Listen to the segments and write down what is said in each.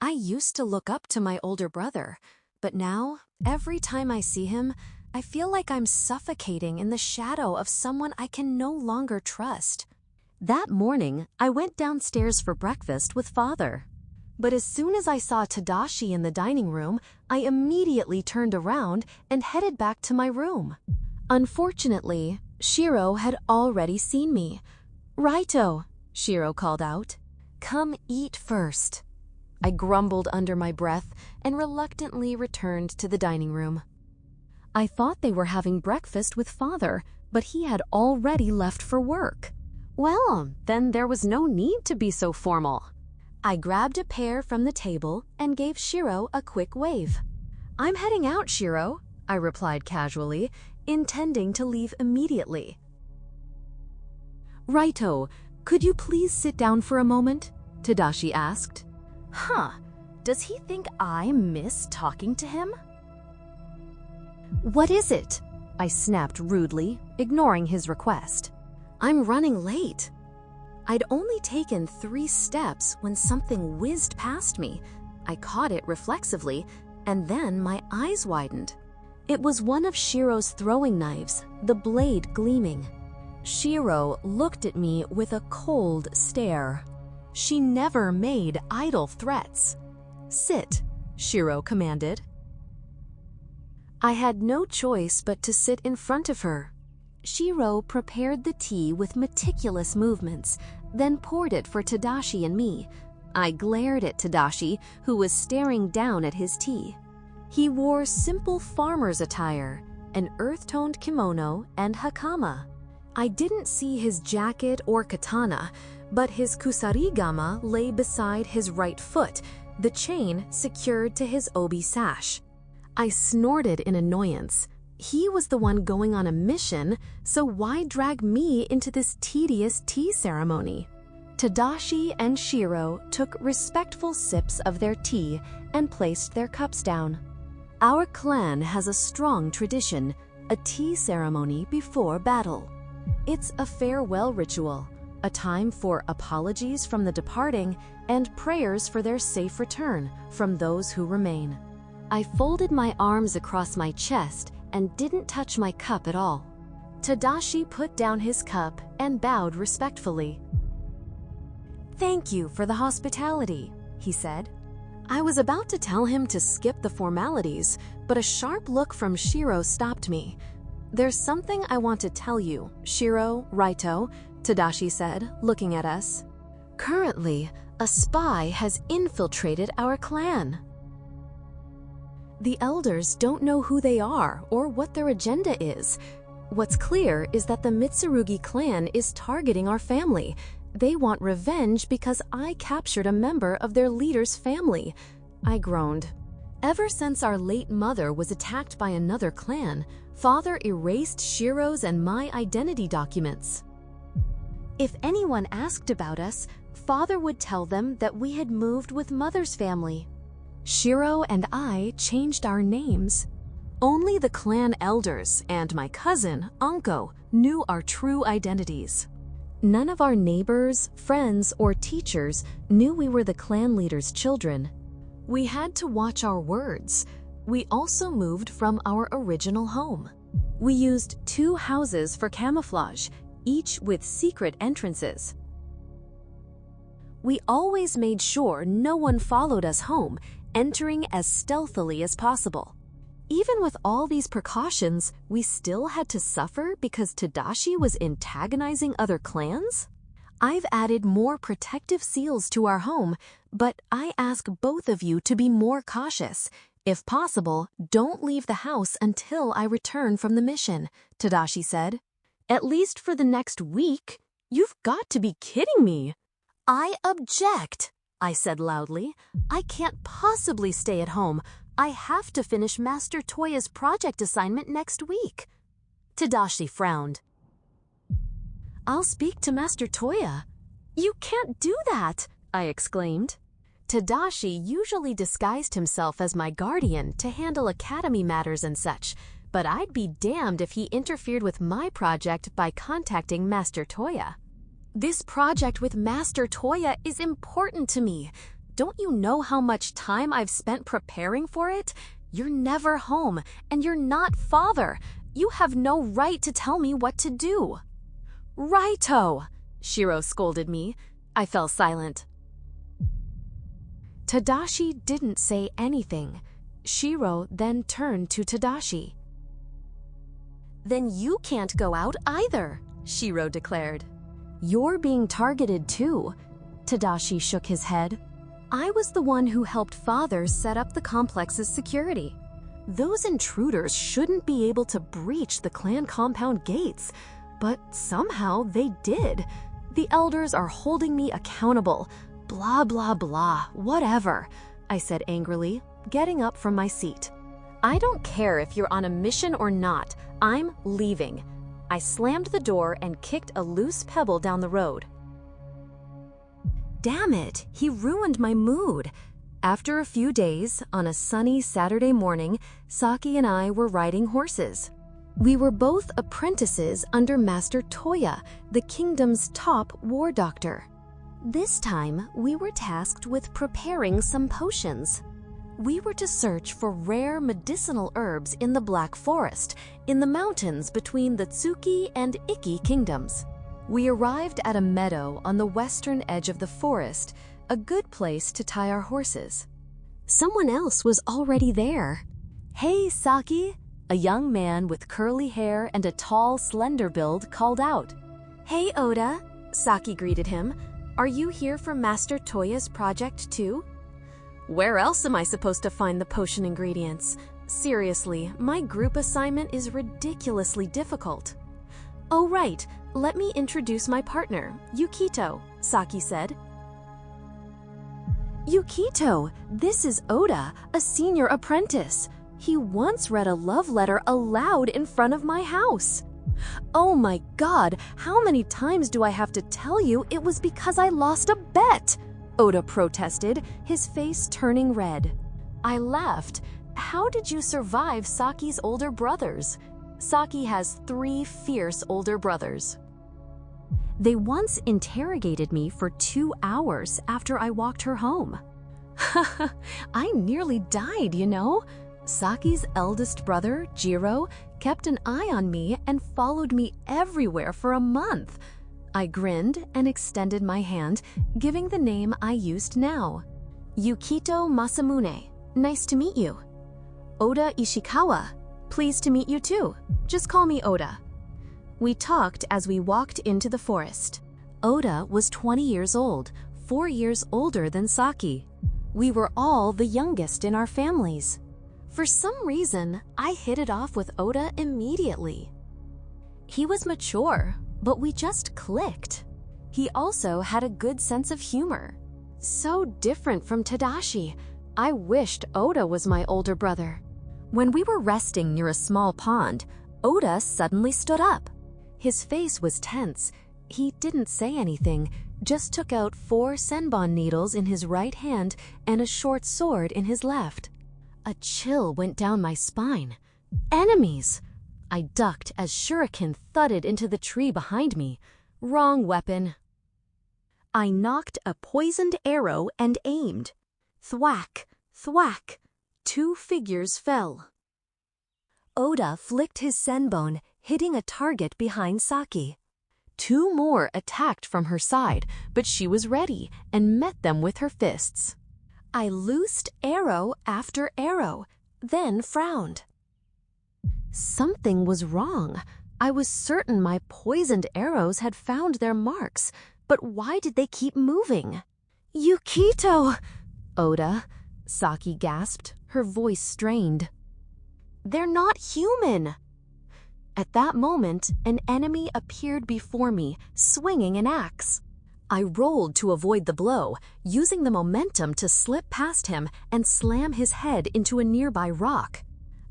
I used to look up to my older brother, but now, every time I see him, I feel like I'm suffocating in the shadow of someone I can no longer trust. That morning, I went downstairs for breakfast with Father. But as soon as I saw Tadashi in the dining room, I immediately turned around and headed back to my room. Unfortunately, Shiro had already seen me. "Rito," Shiro called out. "Come eat first." I grumbled under my breath and reluctantly returned to the dining room. I thought they were having breakfast with Father, but he had already left for work. Well, then there was no need to be so formal. I grabbed a pear from the table and gave Shiro a quick wave. "I'm heading out, Shiro," I replied casually, intending to leave immediately. "Rito, could you please sit down for a moment?" Tadashi asked. Does he think I miss talking to him? "What is it?" I snapped rudely, ignoring his request. "I'm running late." I'd only taken 3 steps when something whizzed past me. I caught it reflexively, and then my eyes widened. It was one of Shiro's throwing knives, the blade gleaming. Shiro looked at me with a cold stare. She never made idle threats. "Sit," Shiro commanded. I had no choice but to sit in front of her. Shiro prepared the tea with meticulous movements, then poured it for Tadashi and me. I glared at Tadashi, who was staring down at his tea. He wore simple farmer's attire, an earth-toned kimono and hakama. I didn't see his jacket or katana, but his kusarigama lay beside his right foot, the chain secured to his obi sash. I snorted in annoyance. He was the one going on a mission, so why drag me into this tedious tea ceremony? Tadashi and Shiro took respectful sips of their tea and placed their cups down. Our clan has a strong tradition, a tea ceremony before battle. It's a farewell ritual, a time for apologies from the departing and prayers for their safe return from those who remain. I folded my arms across my chest and didn't touch my cup at all. Tadashi put down his cup and bowed respectfully. "Thank you for the hospitality," he said. I was about to tell him to skip the formalities, but a sharp look from Shiro stopped me. "There's something I want to tell you, Shiro, Rito," Tadashi said, looking at us. "Currently, a spy has infiltrated our clan. The elders don't know who they are or what their agenda is. What's clear is that the Mitsurugi clan is targeting our family. They want revenge because I captured a member of their leader's family." I groaned. "Ever since our late mother was attacked by another clan, Father erased Shiro's and my identity documents. If anyone asked about us, Father would tell them that we had moved with Mother's family. Shiro and I changed our names. Only the clan elders and my cousin, Anko, knew our true identities. None of our neighbors, friends, or teachers knew we were the clan leader's children. We had to watch our words. We also moved from our original home. We used 2 houses for camouflage, each with secret entrances. We always made sure no one followed us home, entering as stealthily as possible. Even with all these precautions, we still had to suffer because Tadashi was antagonizing other clans? I've added more protective seals to our home, but I ask both of you to be more cautious. If possible, don't leave the house until I return from the mission," Tadashi said. "At least for the next week? You've got to be kidding me." "I object," I said loudly. "I can't possibly stay at home. I have to finish Master Toya's project assignment next week." Tadashi frowned. "I'll speak to Master Toya." "You can't do that," I exclaimed. Tadashi usually disguised himself as my guardian to handle academy matters and such, but I'd be damned if he interfered with my project by contacting Master Toya. "This project with Master Toya is important to me. Don't you know how much time I've spent preparing for it? You're never home, and you're not father. You have no right to tell me what to do." "Righto," Shiro scolded me. I fell silent. Tadashi didn't say anything. Shiro then turned to Tadashi. "Then you can't go out either," Shiro declared. "You're being targeted too." Tadashi shook his head. "I was the one who helped father set up the complex's security. Those intruders shouldn't be able to breach the clan compound gates, but somehow they did. The elders are holding me accountable. Blah, blah, blah, whatever," I said angrily, getting up from my seat. "I don't care if you're on a mission or not. I'm leaving." I slammed the door and kicked a loose pebble down the road. Damn it, he ruined my mood. After a few days, on a sunny Saturday morning, Saki and I were riding horses. We were both apprentices under Master Toya, the kingdom's top war doctor. This time, we were tasked with preparing some potions. We were to search for rare medicinal herbs in the Black Forest, in the mountains between the Tsuki and Iki kingdoms. We arrived at a meadow on the western edge of the forest, a good place to tie our horses. Someone else was already there. "Hey, Saki," a young man with curly hair and a tall, slender build called out. "Hey, Oda," Saki greeted him. "Are you here for Master Toya's project too?" "Where else am I supposed to find the potion ingredients? Seriously, my group assignment is ridiculously difficult." "Oh right, let me introduce my partner, Yukito," Saki said. "Yukito, this is Oda, a senior apprentice. He once read a love letter aloud in front of my house." "Oh my god, how many times do I have to tell you it was because I lost a bet?" Oda protested, his face turning red. I laughed. "How did you survive Saki's older brothers?" Saki has 3 fierce older brothers. "They once interrogated me for 2 hours after I walked her home." "I nearly died, you know." Saki's eldest brother, Jiro, kept an eye on me and followed me everywhere for a month. I grinned and extended my hand, giving the name I used now. "Yukito Masamune, nice to meet you." "Oda Ishikawa, pleased to meet you too. Just call me Oda." We talked as we walked into the forest. Oda was 20 years old, 4 years older than Saki. We were all the youngest in our families. For some reason, I hit it off with Oda immediately. He was mature, but we just clicked. He also had a good sense of humor. So different from Tadashi. I wished Oda was my older brother. When we were resting near a small pond, Oda suddenly stood up. His face was tense. He didn't say anything, just took out 4 senbon needles in his right hand and a short sword in his left. A chill went down my spine. Enemies! I ducked as shuriken thudded into the tree behind me. Wrong weapon. I knocked a poisoned arrow and aimed. Thwack, thwack. 2 figures fell. Oda flicked his senbon, hitting a target behind Saki. 2 more attacked from her side, but she was ready and met them with her fists. I loosed arrow after arrow, then frowned. Something was wrong. I was certain my poisoned arrows had found their marks, but why did they keep moving? "Yukito!" "Oda," Saki gasped, her voice strained. "They're not human!" At that moment, an enemy appeared before me, swinging an axe. I rolled to avoid the blow, using the momentum to slip past him and slam his head into a nearby rock.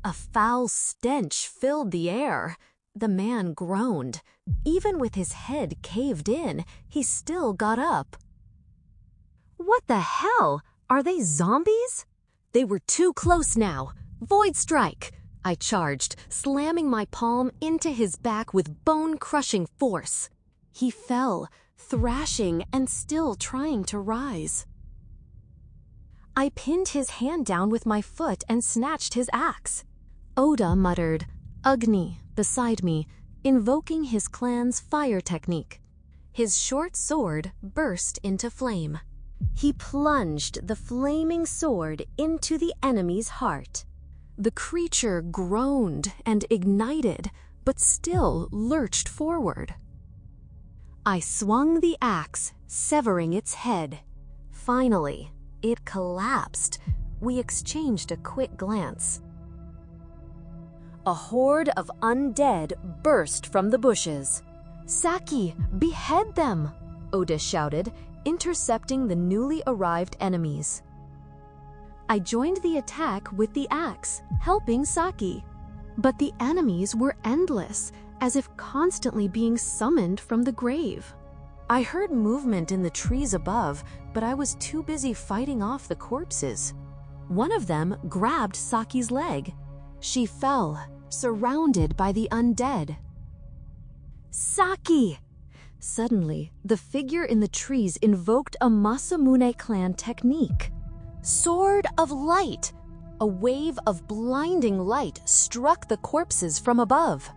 A foul stench filled the air. The man groaned. Even with his head caved in, he still got up. "What the hell? Are they zombies?" They were too close now. "Void strike!" I charged, slamming my palm into his back with bone-crushing force. He fell, thrashing and still trying to rise. I pinned his hand down with my foot and snatched his axe. Oda muttered, "Agni," beside me, invoking his clan's fire technique. His short sword burst into flame. He plunged the flaming sword into the enemy's heart. The creature groaned and ignited, but still lurched forward. I swung the axe, severing its head. Finally, it collapsed. We exchanged a quick glance. A horde of undead burst from the bushes. "Saki, behead them!" Oda shouted, intercepting the newly arrived enemies. I joined the attack with the axe, helping Saki. But the enemies were endless, as if constantly being summoned from the grave. I heard movement in the trees above, but I was too busy fighting off the corpses. One of them grabbed Saki's leg. She fell, surrounded by the undead. "Saki!" Suddenly, the figure in the trees invoked a Masamune clan technique. Sword of Light! A wave of blinding light struck the corpses from above.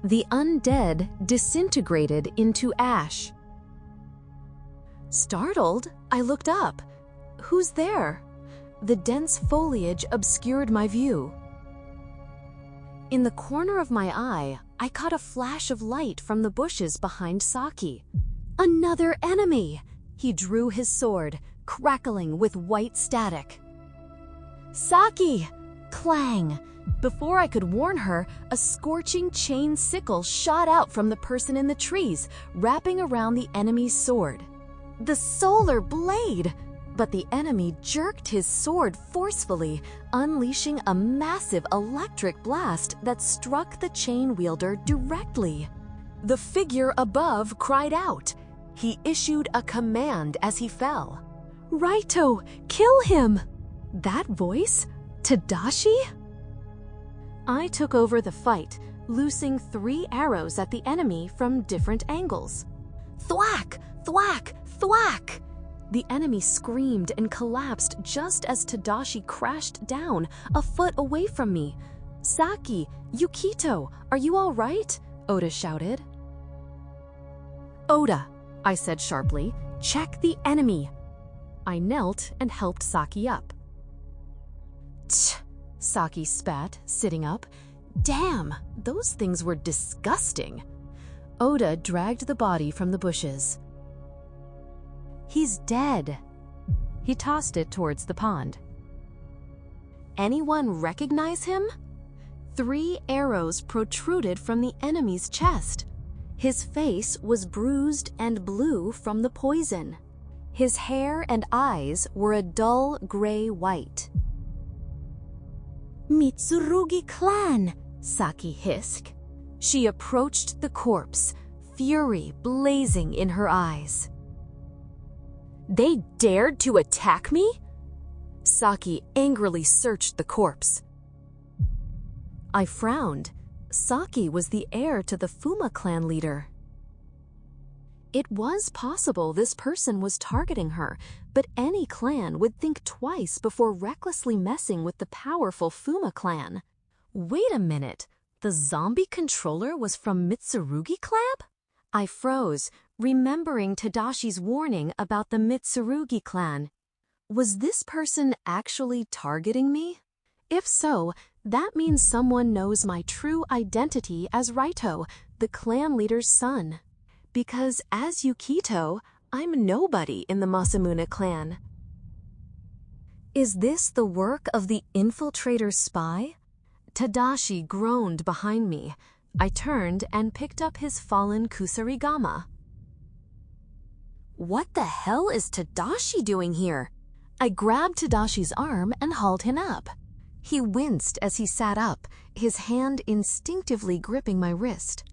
The undead disintegrated into ash. Startled, I looked up. Who's there? The dense foliage obscured my view. In the corner of my eye, I caught a flash of light from the bushes behind Saki. Another enemy! He drew his sword, crackling with white static. "Saki!" Clang! Before I could warn her, a scorching chain sickle shot out from the person in the trees, wrapping around the enemy's sword. The solar blade! But the enemy jerked his sword forcefully, unleashing a massive electric blast that struck the chain wielder directly. The figure above cried out. He issued a command as he fell. "Rito, kill him!" That voice? Tadashi? I took over the fight, loosing 3 arrows at the enemy from different angles. Thwack! Thwack! Thwack! The enemy screamed and collapsed just as Tadashi crashed down, a foot away from me. "Saki, Yukito, are you all right?" Oda shouted. "Oda," I said sharply, "check the enemy." I knelt and helped Saki up. "Tch," Saki spat, sitting up. "Damn, those things were disgusting." Oda dragged the body from the bushes. "He's dead." He tossed it towards the pond. "Anyone recognize him?" 3 arrows protruded from the enemy's chest. His face was bruised and blue from the poison. His hair and eyes were a dull gray white. "Mitsurugi clan," Saki hissed. She approached the corpse, fury blazing in her eyes. "They dared to attack me?" Saki angrily searched the corpse. I frowned. Saki was the heir to the Fuma clan leader. It was possible this person was targeting her, but any clan would think twice before recklessly messing with the powerful Fuma clan. Wait a minute, the zombie controller was from Mitsurugi clan? I froze, remembering Tadashi's warning about the Mitsurugi clan. Was this person actually targeting me? If so, that means someone knows my true identity as Rito, the clan leader's son. Because as Yukito, I'm nobody in the Masamune clan. Is this the work of the infiltrator spy? Tadashi groaned behind me. I turned and picked up his fallen kusarigama. What the hell is Tadashi doing here? I grabbed Tadashi's arm and hauled him up. He winced as he sat up, his hand instinctively gripping my wrist.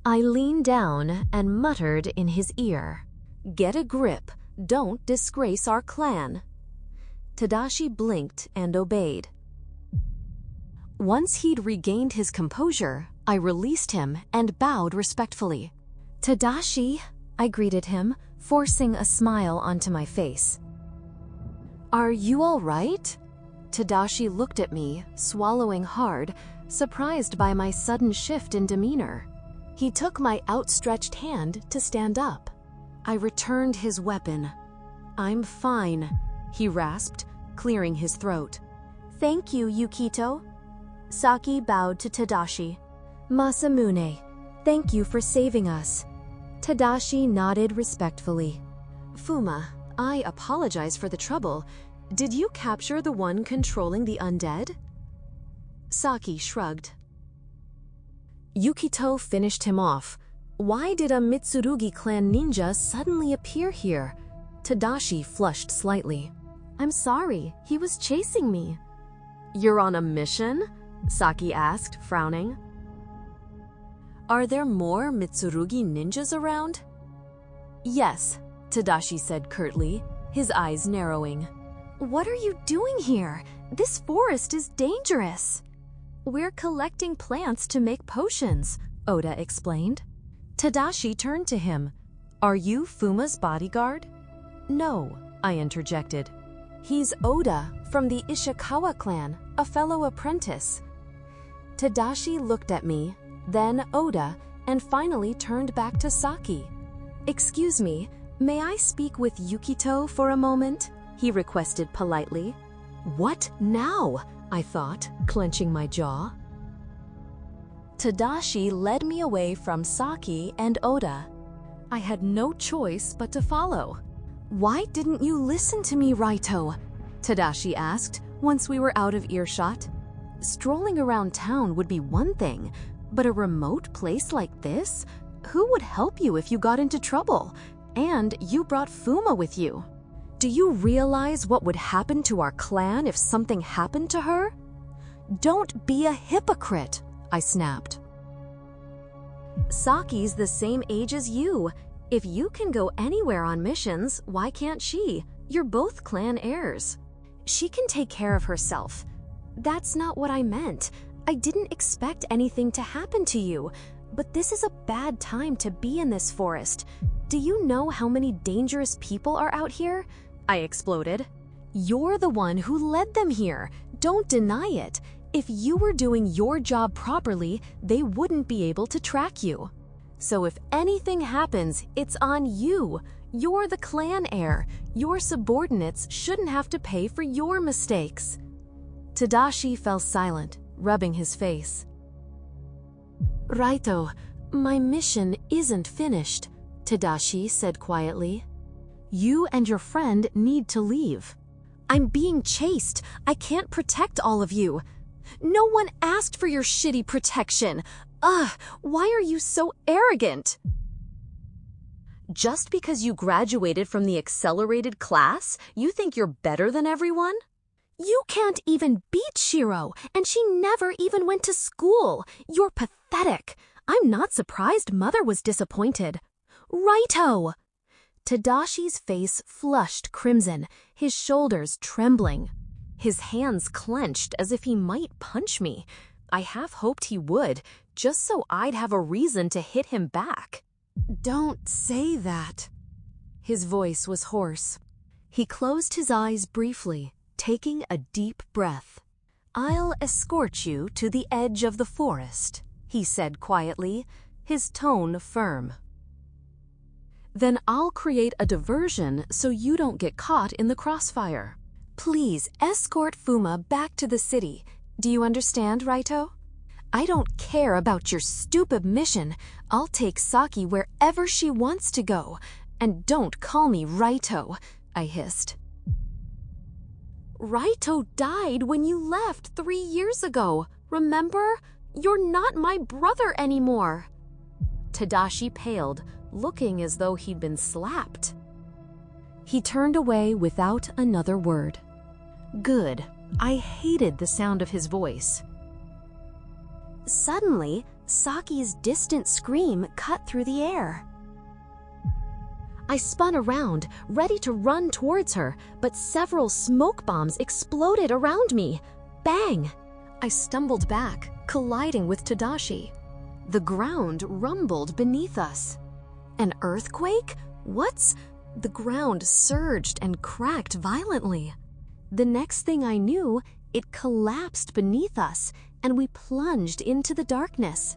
I leaned down and muttered in his ear, "Get a grip, don't disgrace our clan." Tadashi blinked and obeyed. Once he'd regained his composure, I released him and bowed respectfully. "Tadashi," I greeted him, forcing a smile onto my face. Are you all right? Tadashi looked at me, swallowing hard, surprised by my sudden shift in demeanor. He took my outstretched hand to stand up. I returned his weapon. I'm fine, he rasped, clearing his throat. Thank you, Yukito. Saki bowed to Tadashi. Masamune, thank you for saving us. Tadashi nodded respectfully. Fuma, I apologize for the trouble. Did you capture the one controlling the undead? Saki shrugged. Yukito finished him off. Why did a Mitsurugi clan ninja suddenly appear here? Tadashi flushed slightly. I'm sorry, he was chasing me. You're on a mission? Saki asked, frowning. Are there more Mitsurugi ninjas around? Yes, Tadashi said curtly, his eyes narrowing. What are you doing here? This forest is dangerous. We're collecting plants to make potions, Oda explained. Tadashi turned to him. Are you Fuma's bodyguard? No, I interjected. He's Oda from the Ishikawa clan, a fellow apprentice. Tadashi looked at me, then Oda, and finally turned back to Saki. Excuse me, may I speak with Yukito for a moment? He requested politely. What now? I thought, clenching my jaw. Tadashi led me away from Saki and Oda. I had no choice but to follow. Why didn't you listen to me, Rito? Tadashi asked once we were out of earshot. Strolling around town would be one thing, but a remote place like this? Who would help you if you got into trouble? And you brought Fuma with you. Do you realize what would happen to our clan if something happened to her? Don't be a hypocrite, I snapped. Saki's the same age as you. If you can go anywhere on missions, why can't she? You're both clan heirs. She can take care of herself. That's not what I meant. I didn't expect anything to happen to you, but this is a bad time to be in this forest. Do you know how many dangerous people are out here? I exploded. You're the one who led them here. Don't deny it. If you were doing your job properly, they wouldn't be able to track you. So if anything happens, it's on you. You're the clan heir. Your subordinates shouldn't have to pay for your mistakes. Tadashi fell silent, rubbing his face. Rito, my mission isn't finished, Tadashi said quietly. You and your friend need to leave. I'm being chased. I can't protect all of you. No one asked for your shitty protection. Why are you so arrogant? Just because you graduated from the accelerated class, you think you're better than everyone? You can't even beat Shiro, and she never even went to school. You're pathetic. I'm not surprised Mother was disappointed. Rito! Tadashi's face flushed crimson, his shoulders trembling. His hands clenched as if he might punch me. I half hoped he would, just so I'd have a reason to hit him back. Don't say that. His voice was hoarse. He closed his eyes briefly, taking a deep breath. I'll escort you to the edge of the forest, he said quietly, his tone firm. Then I'll create a diversion so you don't get caught in the crossfire. Please escort Fuma back to the city. Do you understand, Rito? I don't care about your stupid mission. I'll take Saki wherever she wants to go. And don't call me Rito, I hissed. Rito died when you left 3 years ago. Remember? You're not my brother anymore. Tadashi paled, looking as though he'd been slapped. He turned away without another word. Good. I hated the sound of his voice. Suddenly, Saki's distant scream cut through the air. I spun around, ready to run towards her, but several smoke bombs exploded around me. Bang! I stumbled back, colliding with Tadashi. The ground rumbled beneath us. An earthquake? What's... The ground surged and cracked violently. The next thing I knew, it collapsed beneath us, and we plunged into the darkness.